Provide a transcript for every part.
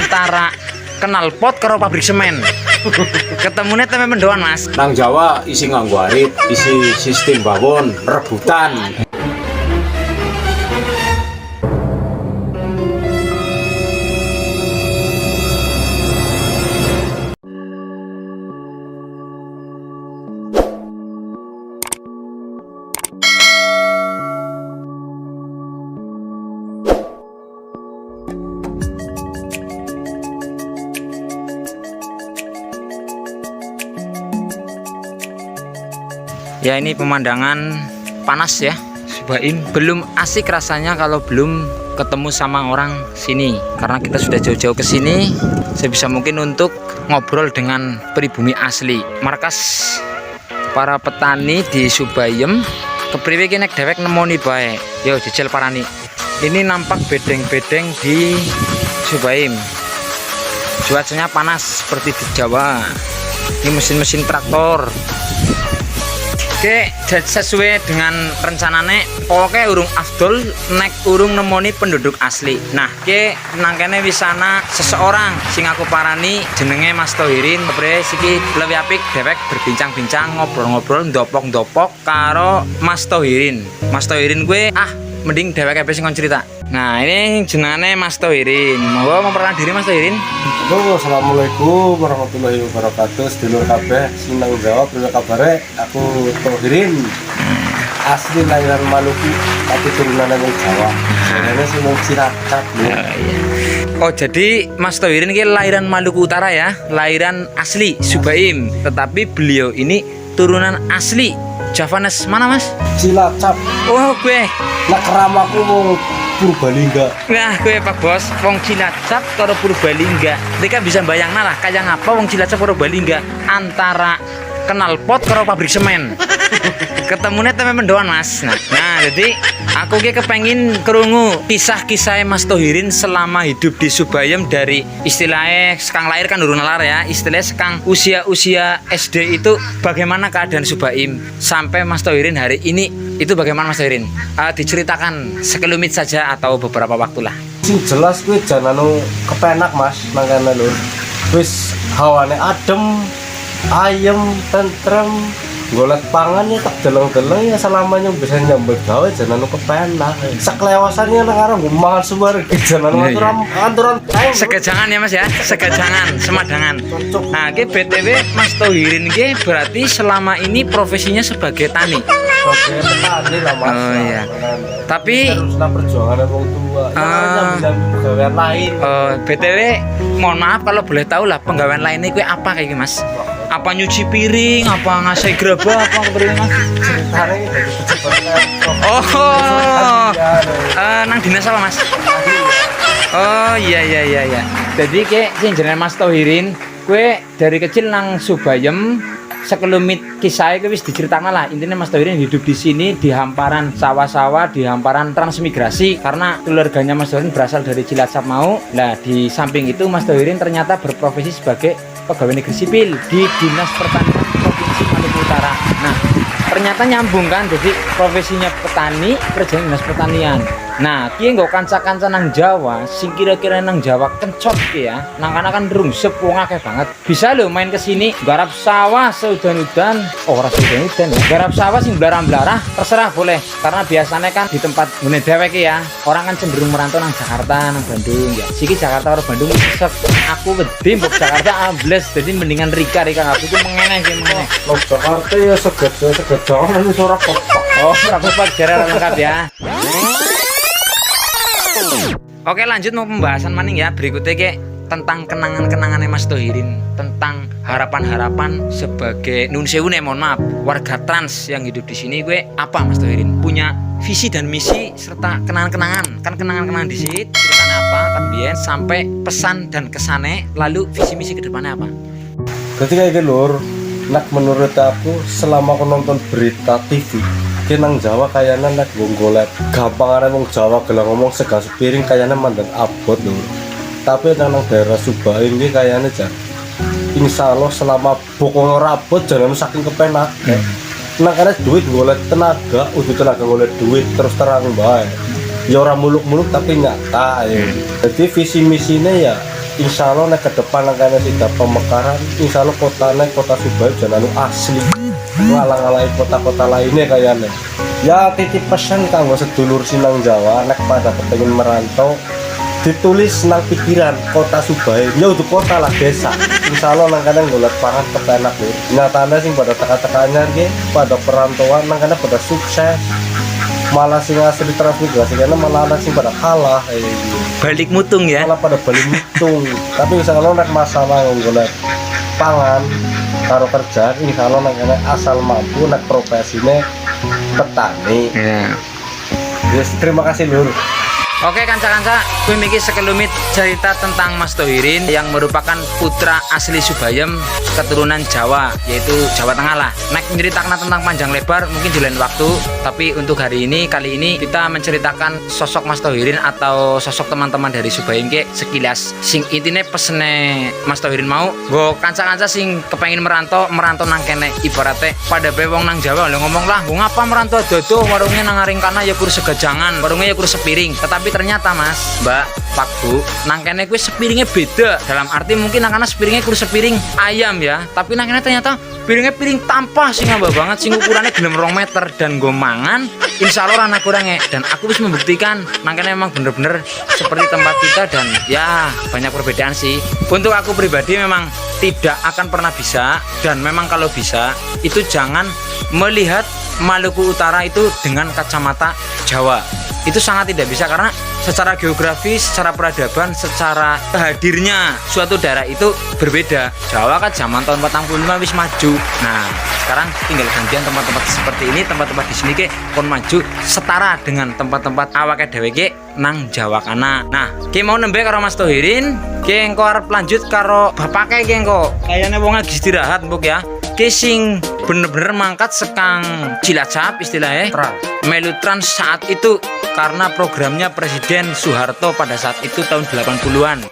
antara knalpot karo pabrik semen. Ketemunya tempe mendoan, Mas. Nang Jawa isi nganggo arit, isi sistem bawon, rebutan. Ya, ini pemandangan panas ya, Subaim. Belum asik rasanya kalau belum ketemu sama orang sini. Karena kita sudah jauh-jauh ke sini, sebisa mungkin untuk ngobrol dengan pribumi asli. Markas para petani di Subayem. Kepriwe ki nek dhewek nemoni bae. Yo jejel parani. Ini nampak bedeng-bedeng di Subayem. Cuacanya panas seperti di Jawa. Ini mesin-mesin traktor. Oke, sesuai dengan rencanane pokoknya urung afdol nek urung nemoni penduduk asli. Nah, ke nangkene wisana seseorang sing aku parani jenenge Mas Tohirin. Bre siki lebih apik dhewek berbincang-bincang, ngobrol-ngobrol, ndopok-ndopok karo Mas Tohirin. Mas Tohirin gue mending dhewek ae sing cerita. Nah, ini jenenge Mas Tohirin. Mau memperkenalkan diri Mas Tohirin? Halo, assalamualaikum warahmatullahi wabarakatuh. Sedulur kabeh sing nang jawab priwe kabare? Aku Tohirin. Asli lahiran Maluku, tapi turunan wong Jawa. Jenenge sing wong Cilacap. Oh, jadi Mas Tohirin ini lahiran Maluku Utara ya, lahiran asli Subayem. Tetapi beliau ini turunan asli Javanes mana, Mas? Cilacap. Oh, gue. Nek ramaku wong Purbalingga. Nah, gue Pak Bos, wong Cilacap karo Purbalingga. Mereka bisa bayangna lah kayak ngapa wong Cilacap karo Purbalingga antara knalpot karo pabrik semen. Ketemunya tempe mendoan, Mas. Nah, jadi aku ki kepengin kerungu kisah-kisah Mas Tohirin selama hidup di Subayem dari istilahnya sekang lahir kan urung nalar ya, istilahnya sekang usia SD itu bagaimana keadaan Subayem sampai Mas Tohirin hari ini itu bagaimana Mas Tohirin? Diceritakan sekelumit saja atau beberapa waktu lah. Sing jelas kuwi jananu kepenak, Mas, mangkane lho. Wis hawane adem, ayem, tentrem. Golek pangan ya tak deleng-deleng ya selamanya bisa nyambut gawe jangan kepenak. Seklewasannya nang arep mangan suwer jangan aturan sekejangan ya Mas ya, sekejangan, semadangan. Nah, ki BTW Mas Tohirin ki berarti selama ini profesinya sebagai tani. Sebagai petani lah, Mas. Oh iya. Tapi setelah perjuangan wong tua, ya pegawaian lain. BTW mohon maaf kalau boleh tahu lah penggawaian lainnya kuwi apa kayak gitu, Mas? Apa nyuci piring, apa ngasih gerabah, apa kepriwe Mas? Ceritane dari pejabat. Oh. Nang dinas apa, Mas? Oh, iya. Jadi kayak sing jenenge Mas Tohirin, kue dari kecil nang Subayem, sekelumit kisahnya wis diceritakan lah. Intinya Mas Tohirin hidup di sini di hamparan sawah-sawah, di hamparan transmigrasi karena keluarganya Mas Tohirin berasal dari Cilacap mau. Nah, di samping itu Mas Tohirin ternyata berprofesi sebagai pegawai negeri sipil di Dinas Pertanian Provinsi Maluku Utara. Nah, ternyata nyambung kan, jadi profesinya petani, kerjanya Dinas Pertanian. Nah, ki nggo kanca-kanca nang Jawa, sing kira-kira nang Jawa kencot ki ya. Nang kana kan rungsep wong akeh banget. Bisa lho main ke sini, garap sawah seudan-udan. Oh, ora seudan-udan ya. Garap sawah sing blarah-blarah, terserah boleh. Karena biasanya kan di tempat ngene dhewek ki ya, orang kan cenderung merantau nang Jakarta, nang Bandung ya. Siki Jakarta karo Bandung sesek. Aku wedi mbok Jakarta ambles, jadi mendingan Rika aku ku mengeneh ki mengeneh. Lo Jakarta ya segede-segede wis ora kopok. Oh, ora kopok jare lengkap ya. Oke, lanjut mau pembahasan maning ya. Berikutnya ke tentang kenangan-kenangannya Mas Tohirin, tentang harapan-harapan sebagai nun sewu nih, mohon maaf, warga trans yang hidup di sini. Gue apa Mas Tohirin? Punya visi dan misi serta kenangan-kenangan. Kan kenangan-kenangan di sini ceritanya apa? Kan biar sampai pesan dan kesane, lalu visi misi ke depannya apa? Ketika iki lur, nak menurut aku selama aku nonton berita TV, nang Jawa kayaknya nek golek gampangane wong Jawa gelem ngomong sega sepiring kayaknya mandan abot lho. Tapi nang daerah Subayem iki kayaknya jan insyaallah selama bokong ora abot jangan saking kepenak. Nang karena duit golek tenaga, udah tenaga golek duit terus terang bae. Ya ora muluk-muluk tapi nyata ya. Jadi visi misinya ya insya Allah nek ke depan angkanya tidak pemekaran, insya Allah kota Subaya jangan asli ngalang-alangi kota-kota lainnya kayaknya. Ya titip pesan kanggo sedulur sinang Jawa nek pada kepengen merantau, ditulis nang pikiran kota Subaya, ya untuk kota lah desa. Insya Allah nang kadang golek pangan kepenak lho. Nyatanya sing pada teka-tekanya ki pada perantauan nang kadang pada sukses. Malah sing asli transmigrasi karena malah anak sing pada kalah Balik mutung ya. malah pada balik hitung. Tapi insya Allah nek masalah golek pangan karo kerja, insya Allah nek asal mampu nek profesinya petani. Ya. Yes, terima kasih Lur. Oke kanca-kanca, gue mikir sekelumit cerita tentang Mas Thohirin yang merupakan putra asli Subayem, keturunan Jawa, yaitu Jawa Tengah lah. Nek menceritakan tentang panjang lebar mungkin di lain waktu, tapi untuk hari ini, kali ini kita menceritakan sosok Mas Thohirin atau sosok teman-teman dari Subayem ke sekilas. Sing intine pesene Mas Thohirin mau, gue kanca-kanca sing kepengen merantau nang kene, ibaratnya pada bewong nang Jawa, lo ngomong lah, gue ngapa merantau dodo, warungnya nang Aringkana ya kur segajangan, warungnya ya kur sepiring, tetapi ternyata Mas, Mbak, Pak Bu, nang kene kuwi sepiringnya beda. Dalam arti mungkin nang kana sepiringnya kudu sepiring ayam ya, tapi nang kene ternyata piringnya piring tampah sing ngambah banget, sing ukurannya gelem 2 meter dan nggo mangan insya Allah rana kurangnya. Dan aku bisa membuktikan nang kene memang bener-bener seperti tempat kita dan ya banyak perbedaan sih. Untuk aku pribadi memang tidak akan pernah bisa, dan memang kalau bisa itu jangan melihat Maluku Utara itu dengan kacamata Jawa. Itu sangat tidak bisa karena secara geografis, secara peradaban, secara hadirnya suatu daerah itu berbeda. Jawa kan zaman tahun 45 wis maju. Nah, sekarang tinggal gantian tempat-tempat seperti ini, tempat-tempat di sini ke pun maju setara dengan tempat-tempat awake dhewe ke nang Jawa kana. Nah, ki mau nembe karo Mas Thohirin, ki engko arep lanjut karo bapake ki engko. Kayane wong lagi istirahat mbok ya. Ki sing bener-bener mangkat sekang Cilacap istilahnya. Melu Trans saat itu karena programnya Presiden Soeharto pada saat itu tahun 80-an.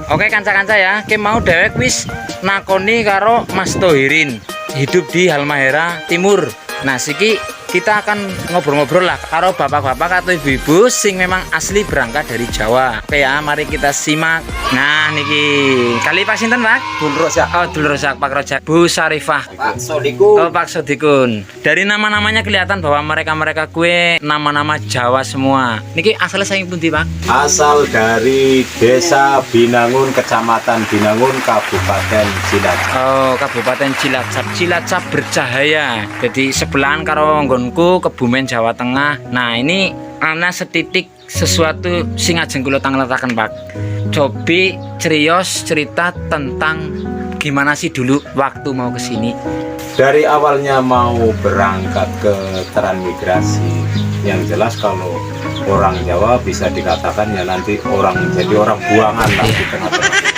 Oke kanca-kanca ya, ke mau dewek wis nakoni karo Mas Thohirin hidup di Halmahera Timur. Nah siki kita akan ngobrol-ngobrol lah karo bapak-bapak atau ibu-ibu sing memang asli berangkat dari Jawa. Oke ya, mari kita simak. Nah niki kali Pak sinten Pak? Dul Rozak. Oh Dul Rozak, Pak Rozak, Bu Sarifah, Pak Sodikun. oh Pak Sodikun. Dari nama-namanya kelihatan bahwa mereka kue nama-nama Jawa semua. Niki asalnya saking pundi Pak? Asal dari Desa Binangun, Kecamatan Binangun, Kabupaten Cilacap. Oh Kabupaten Cilacap. Cilacap bercahaya. Jadi sebelahan karo nggonku Kebumen Jawa Tengah. Nah ini ana setitik sesuatu sing ajeng kula tangletaken Pak. Cobi cerios cerita tentang gimana sih dulu waktu mau ke sini. Dari awalnya mau berangkat ke transmigrasi, yang jelas kalau orang Jawa bisa dikatakan ya nanti jadi orang buangan lah di tengah-tengah kita.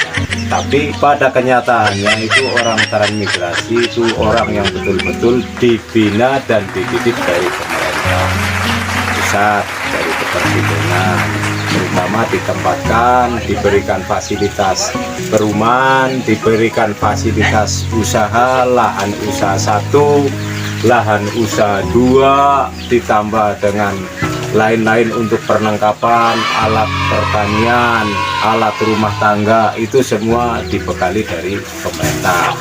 Tapi pada kenyataannya itu orang transmigrasi itu orang yang betul-betul dibina dan dididik dari pemerintah pusat, dari kepresidenan, terutama ditempatkan, diberikan fasilitas perumahan, diberikan fasilitas usaha, lahan usaha 1, lahan usaha 2, ditambah dengan lain-lain untuk perlengkapan, alat pertanian, alat rumah tangga, itu semua dibekali dari pemerintah.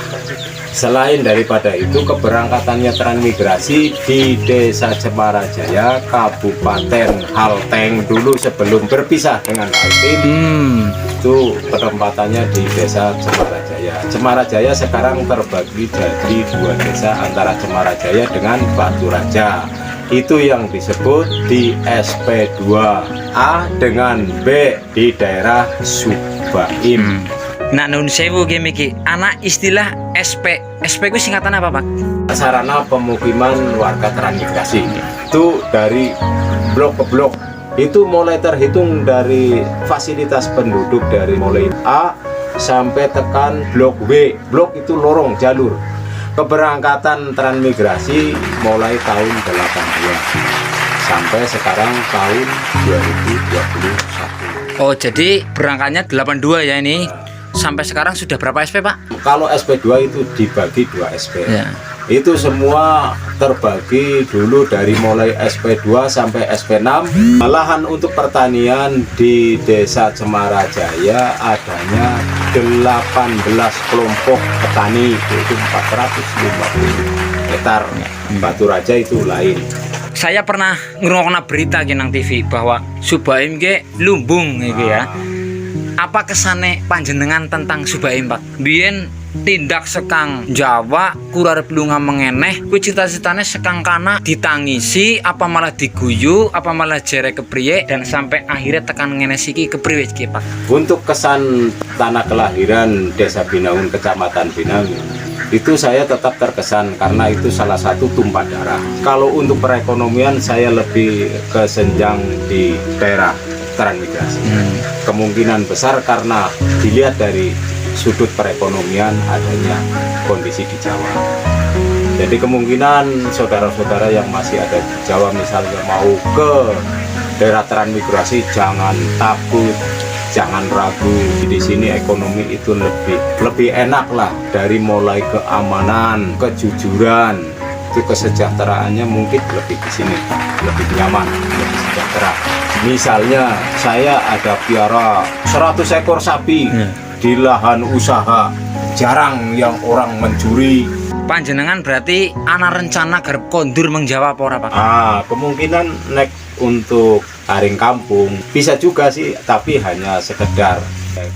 Selain daripada itu, keberangkatannya transmigrasi di Desa Cemarajaya, Kabupaten Halteng dulu sebelum berpisah dengan Altim. Itu penempatannya di Desa Cemarajaya. Cemarajaya sekarang terbagi jadi 2 desa antara Cemarajaya dengan Batu Raja. Itu yang disebut di SP2A dengan B di daerah Subaim. Nah nun sewu game iki anak istilah SP. SP ku singkatan apa Pak? Sarana pemukiman warga transmigrasi. Itu dari blok ke blok. Itu mulai terhitung dari fasilitas penduduk dari mulai A sampai tekan blok B. Blok itu lorong jalur. Keberangkatan transmigrasi mulai tahun 82 sampai sekarang tahun 2021. Oh jadi berangkatnya 82 ya ini. Sampai sekarang sudah berapa SP Pak? Kalau SP2 itu dibagi 2 SP. Ya. Itu semua terbagi dulu dari mulai SP2 sampai SP6. Lahan untuk pertanian di Desa Cemara Jaya adanya 18 kelompok petani, yaitu 450 hektar. Batu Raja itu lain. Saya pernah ngrungokna berita nang TV bahwa Subaim ge lumbung iki ya. Apa kesane panjenengan tentang Subaim, Pak? Biyen tindak sekang Jawa kurarep lunga mengeneh kuwi cita-citane sekang kana ditangisi apa malah diguyu apa malah jere kepriye dan sampai akhirnya tekan ngene siki kepriye iki, Pak? Untuk kesan tanah kelahiran Desa Binaun, Kecamatan Binaun, itu saya tetap terkesan karena itu salah satu tumpah darah. Kalau untuk perekonomian saya lebih kesenjang di daerah transmigrasi. Kemungkinan besar karena dilihat dari sudut perekonomian adanya kondisi di Jawa. Jadi kemungkinan saudara-saudara yang masih ada di Jawa misalnya mau ke daerah transmigrasi, jangan takut, jangan ragu. Di sini ekonomi itu lebih enak lah, dari mulai keamanan, kejujuran, itu kesejahteraannya mungkin lebih di sini, lebih nyaman, lebih sejahtera. Misalnya saya ada piara 100 ekor sapi di lahan usaha, jarang yang orang mencuri. Panjenengan berarti ana rencana garap kondur meng Jawa apa ora, Pak? Kemungkinan nek untuk taring kampung bisa juga sih, tapi hanya sekedar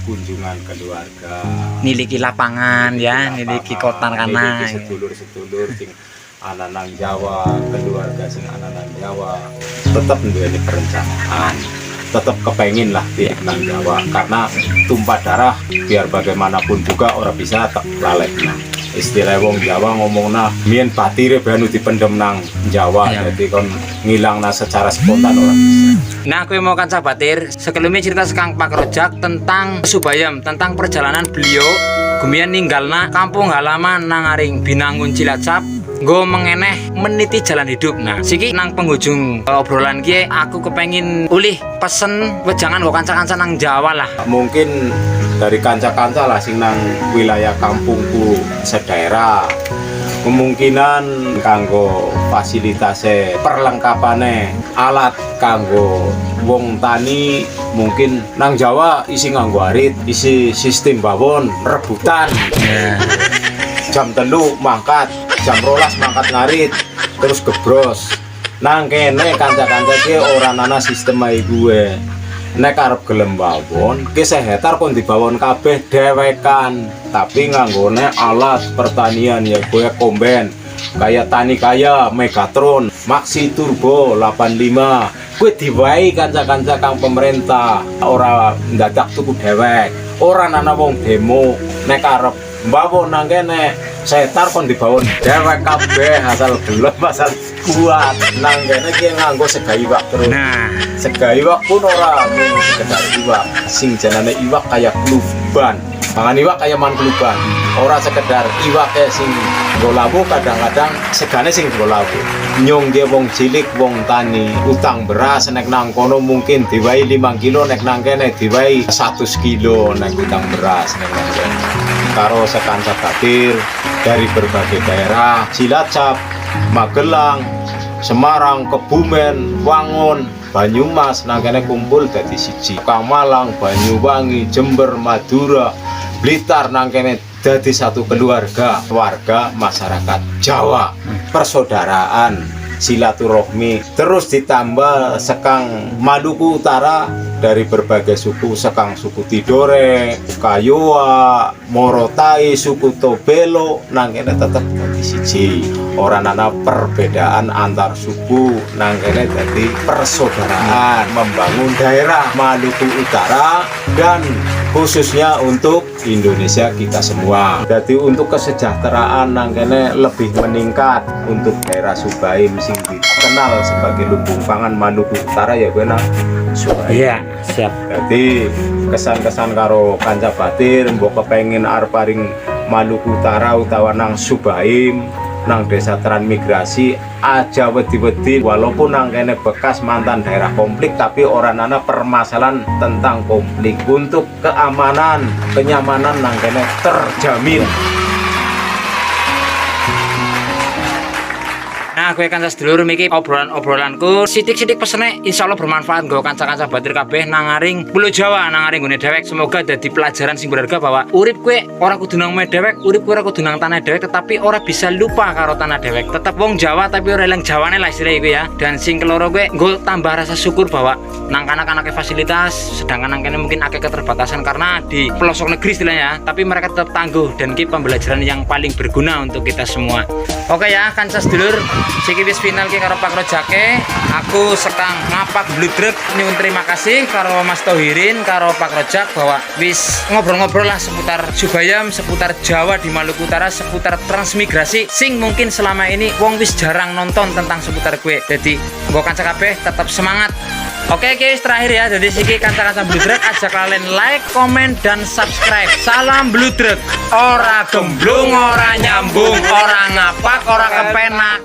kunjungan keluarga, Niliki lapangan ya, niliki kota kana. niliki sedulur-sedulur sing ana nang Jawa, keluarga sing ana nang Jawa, tetap menjadi perencanaan, tetap kepengin lah di nang Jawa karena tumpah darah biar bagaimanapun juga orang bisa tak lalek. Istilah wong Jawa ngomongna mien batire banu dipendem nang Jawa, jadi kon ngilangna secara spontan orang bisa. Nah, aku mau kanca batir, sekelumnya cerita sekang Pak Rojak tentang Subayam, tentang perjalanan beliau gumian ninggalna kampung halaman nang aring Binangun Cilacap, nggo mengeneh meniti jalan hidup. Nah, siki nang penghujung obrolan ki aku kepengin ulih pesen wejangan nggo kanca-kanca nang Jawa lah. Mungkin dari kanca-kanca lah sing nang wilayah kampungku sedaerah, kemungkinan kanggo fasilitasnya, perlengkapane, alat kanggo wong tani mungkin nang Jawa isi nganggo arit, isi sistem bawon, rebutan. Jam 3 mangkat, jam 12 mangkat ngarit, terus gebros. Nang kene kanca-kanca ki ora ana sistem ae gue. Nek arep gelem bawon, ki sehetar kon dibawon kabeh dewekan, tapi nganggone alat pertanian ya gue komben. Kayak Tani Kaya, Megatron, Maxi Turbo 85. Gue diwai kanca-kanca kang pemerintah, ora ndadak tuku dewek. Ora ana wong demo nek arep mbawon nang kene setar kon dibawon dewek kabeh asal gelem asal kuat. Nang kene ki nganggo sega iwak terus. Nah, Sega iwak pun ora mung sekedar iwak, sing jenenge iwak kaya kluban. Mangan iwak kaya man kluban. Ora sekedar iwake sing nggo labu, kadang-kadang segane sing nggo labu. Nyongge wong cilik, wong tani, utang beras nek nang kono mungkin diwai 5 kilo, nek nang kene diwai 100 kilo nek utang beras nek nang kene. Karo sekanca batir dari berbagai daerah, Cilacap, Magelang, Semarang, Kebumen, Wangun, Banyumas nang kene kumpul dadi siji. Kamalang, Banyuwangi, Jember, Madura, Blitar nang kene dadi satu keluarga, warga masyarakat Jawa, persaudaraan, silaturahmi. Terus ditambah sekang Maluku Utara dari berbagai suku, sekang suku Tidore, Kayoa, Morotai, suku Tobelo nang kene tetep dadi siji. Ora ana perbedaan antar suku, nang kene dadi persaudaraan, membangun daerah Maluku Utara dan khususnya untuk Indonesia kita semua. Jadi untuk kesejahteraan nang kene lebih meningkat untuk daerah Subaim sing dikenal sebagai lumbung pangan Maluku Utara ya gue nang Subaim. iya, siap. Jadi kesan-kesan karo kanca batir mbok kepengin arep paring Maluku Utara utawa nang Subaim, nang desa transmigrasi aja wedi-wedi, walaupun nang kene bekas mantan daerah konflik tapi orang nana permasalahan tentang konflik. Untuk keamanan, kenyamanan nang kene terjamin. ya, gue kanca sedulur miki obrolanku sidik-sidik pesene insyaallah bermanfaat nggo kanca-kanca batir kabeh nangaring Pulau Jawa, nangaring gone dewek. Semoga dadi pelajaran sing berharga bahwa urip gue ora kudu nang omah dewek, urip gue ora kudu nang tanah dewek, tetapi ora bisa lupa karo tanah dewek. Tetap wong Jawa tapi ora eling Jawane lah istilahnya gue ya. Dan sing keloro gue nggo tambah rasa syukur bahwa nang kanak-kanake fasilitas, sedangkan nang kene mungkin akeh keterbatasan karena di pelosok negeri istilahnya ya, tapi mereka tetap tangguh dan ki pembelajaran yang paling berguna untuk kita semua. Oke ya, kanca sedulur, siki wis final ki karo Pak Rojake. Aku sekang ngapak bludrek nyuwun terima kasih karo Mas Tohirin karo Pak Rojak bahwa wis ngobrol-ngobrol lah seputar Subayam, seputar Jawa di Maluku Utara, seputar transmigrasi sing mungkin selama ini wong wis jarang nonton tentang seputar kue. Jadi nggo kanca kabeh tetap semangat. Oke guys, terakhir ya, jadi siki kanca-kanca bludrek ajak kalian like, komen, dan subscribe. Salam bludrek, ora gemblung, ora nyambung, ora ngapak, ora kepenak.